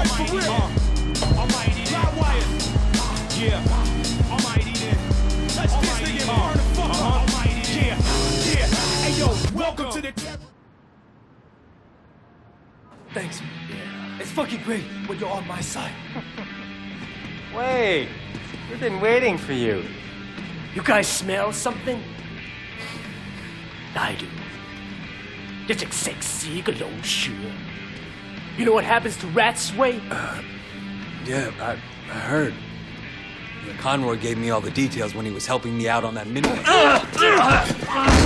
Like for real. Almighty then. Yeah. Almighty then. Let's this nigga burn the fuck up. Almighty then. Yeah. Hey yo, welcome to the Thanks. It's fucking great when you're on my side. Wait, we've been waiting for you. You guys smell something? I do. 一直食屎嘅老鼠. You know what happens to rats, Wei? Yeah, I heard. Yeah, Conroy gave me all the details when he was helping me out on that mini.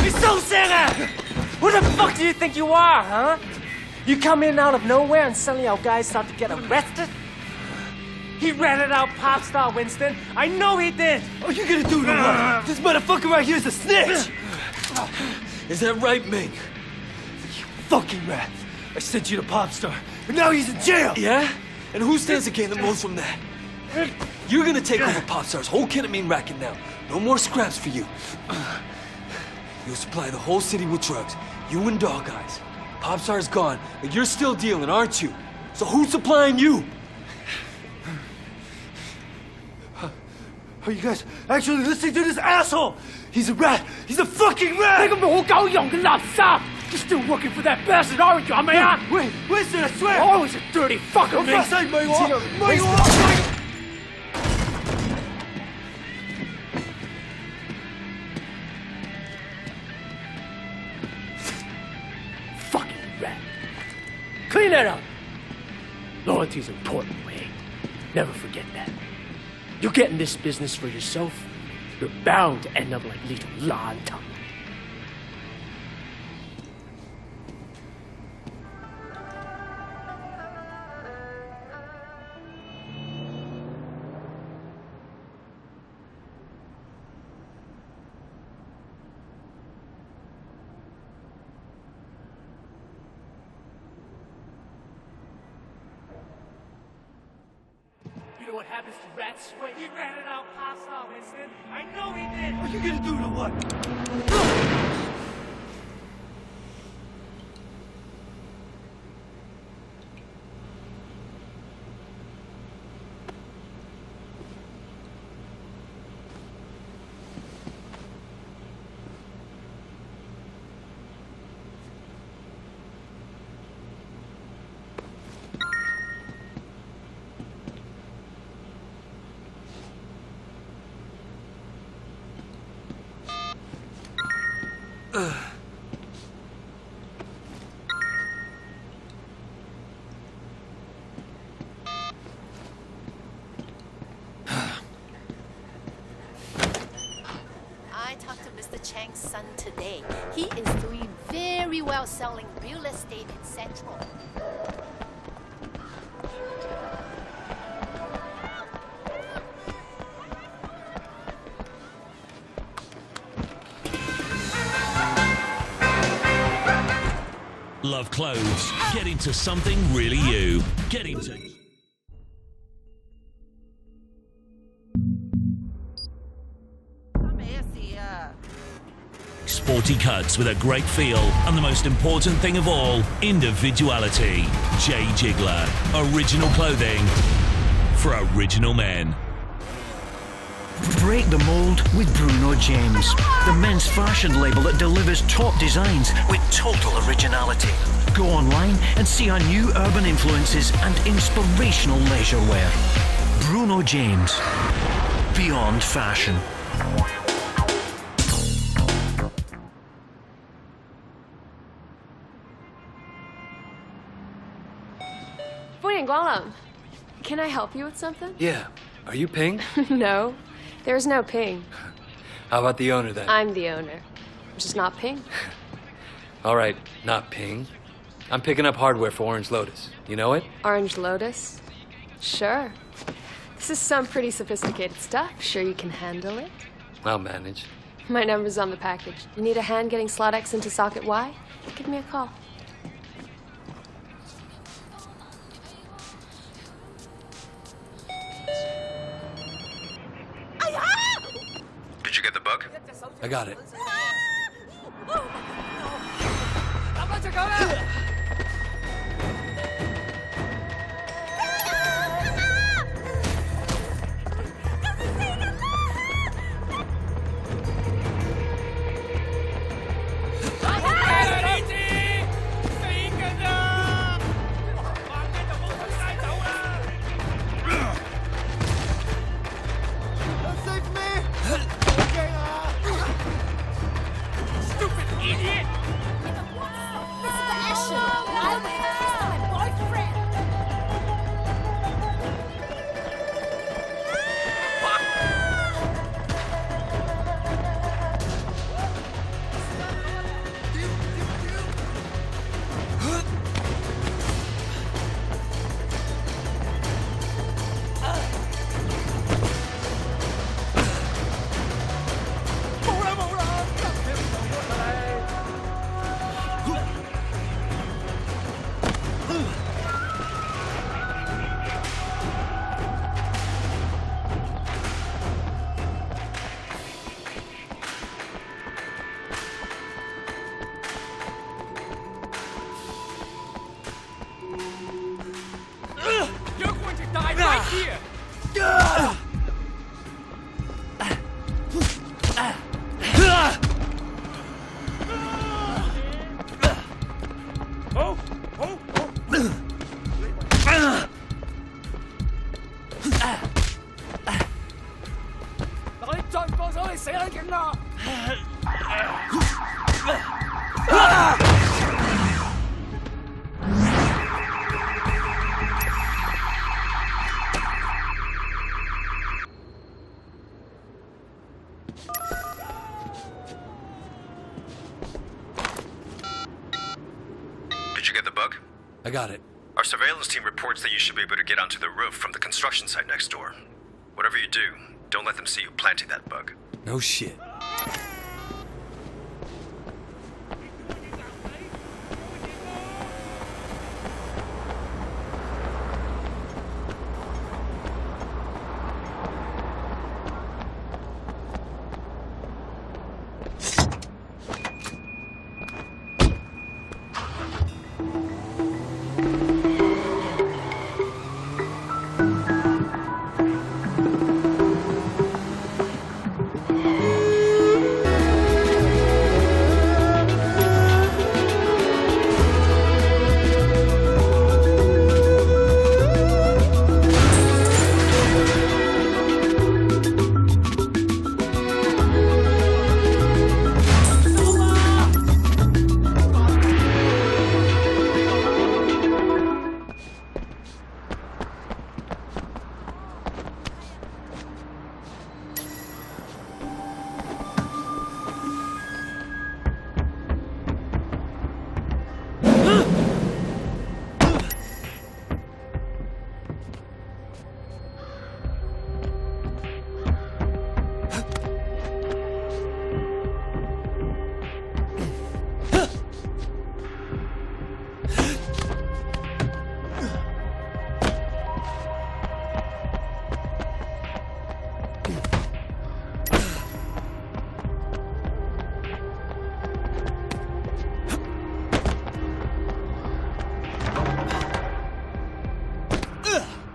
你收聲啊! Who the fuck do you think you are, huh? You come in out of nowhere and suddenly our guys start to get arrested? He ratted out pop star Winston. I know he did. What are you gonna do to him? This motherfucker right here is a snitch. Is that right, Ming? You fucking rat. I sent you to Popstar, but now he's in jail. Yeah? And who stands to gain the most from that? You're gonna take over Popstar's whole ketamine racket now. No more scraps for you. You'll supply the whole city with drugs. You and Dog Eyes. Popstar's gone, but you're still dealing, aren't you? So who's supplying you? Are you guys actually listening to this asshole? He's a rat. He's a fucking rat. 你個冇狗用嘅垃圾 You're still working for that bastard, aren't you? 係咪啊 Wait, Winston, I swear. Oh, he's a dirty fucker, 我 man. 發誓唔係我，唔係我。 Fucking rat. Clean that up. Loyalty's important, Wayne. Never forget that. You get in this business for yourself, you're bound to end up like little Lanta. You know what happens to rats? Wait, he ratted out pop star Winston. I know he did. What are you gonna do to what? I talked to Mr. Chang's son today. He is doing very well selling real estate in Central. Love clothes. Get into something really you. Get into... Sporty cuts with a great feel, and the most important thing of all, individuality. J. Jiggler. Original clothing for original men. Break the mold with Bruno James, the men's fashion label that delivers top designs with total originality. Go online and see our new urban influences and inspirational leisure wear. Bruno James. Beyond fashion. 歡迎光臨. Can I help you with something? Yeah. Are you Ping? No, there's no Ping. How about the owner then? I'm the owner. I'm just not Ping. All right, not Ping. I'm picking up hardware for Orange Lotus. You know it? Orange Lotus? Sure. This is some pretty sophisticated stuff. Sure you can handle it? I'll manage. My number's on the package. You need a hand getting slot X into socket Y? Give me a call. Did you get the bug? I got it. Did you get the bug? I got it. Our surveillance team reports that you should be able to get onto the roof from the construction site next door. Whatever you do, don't let them see you planting that bug. No shit.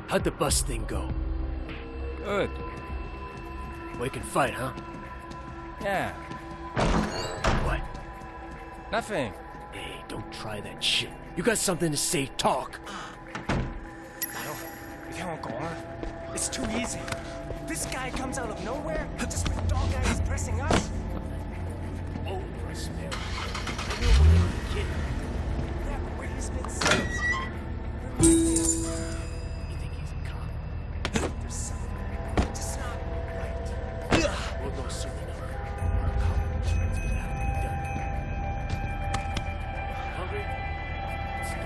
How'd the bus thing go? Good. We can fight, huh? Yeah. What? Nothing. Hey, don't try that shit. You got something to say, talk. It's too easy. This guy comes out of nowhere just when dog guy is pressing us. Oh, I smell. I knew when you were a kid. That way he's been since. You think he's a cop? There's something just not right. We'll go soon enough. Our college insurance will have to be done. Hungry? Let's go.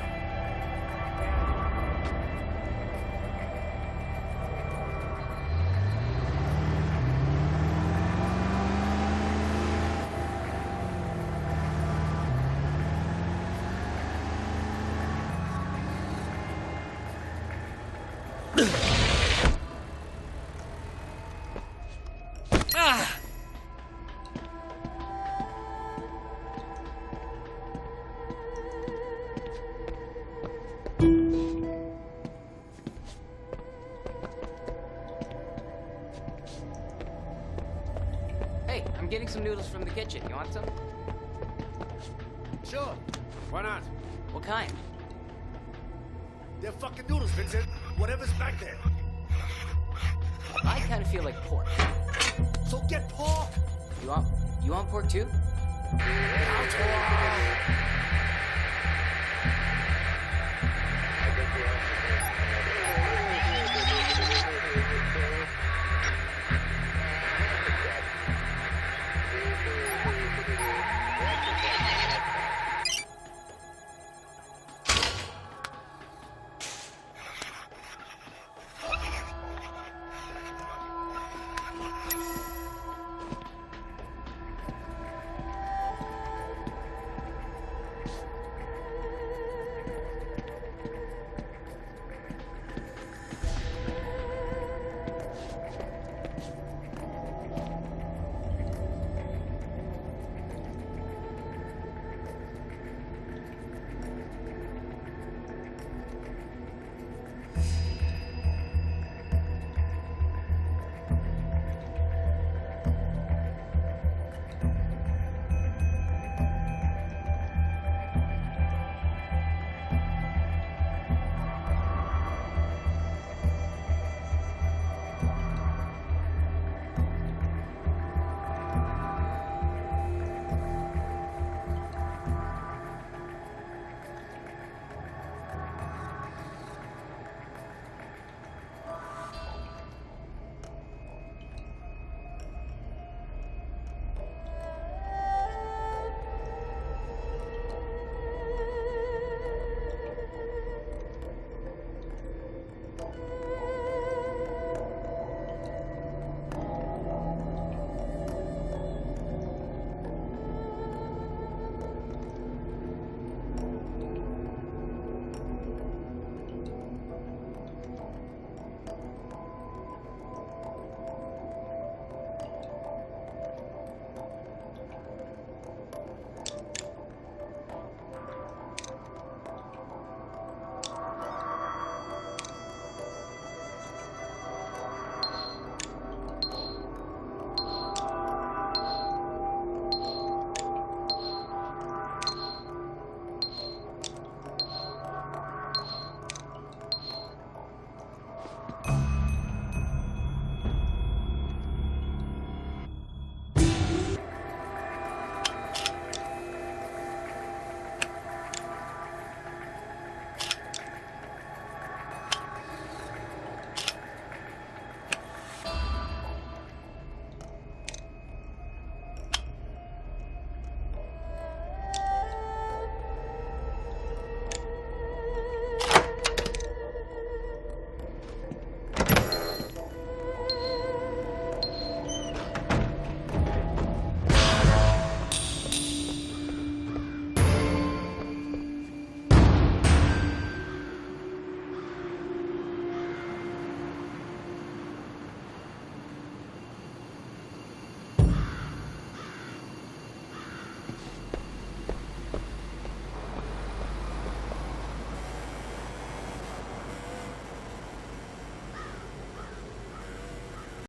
Hey, I'm getting some noodles from the kitchen. You want some? Sure. Why not? What kind? They're fucking noodles, Vincent. Whatever's back there. I kind of feel like pork. So get pork. You want pork too?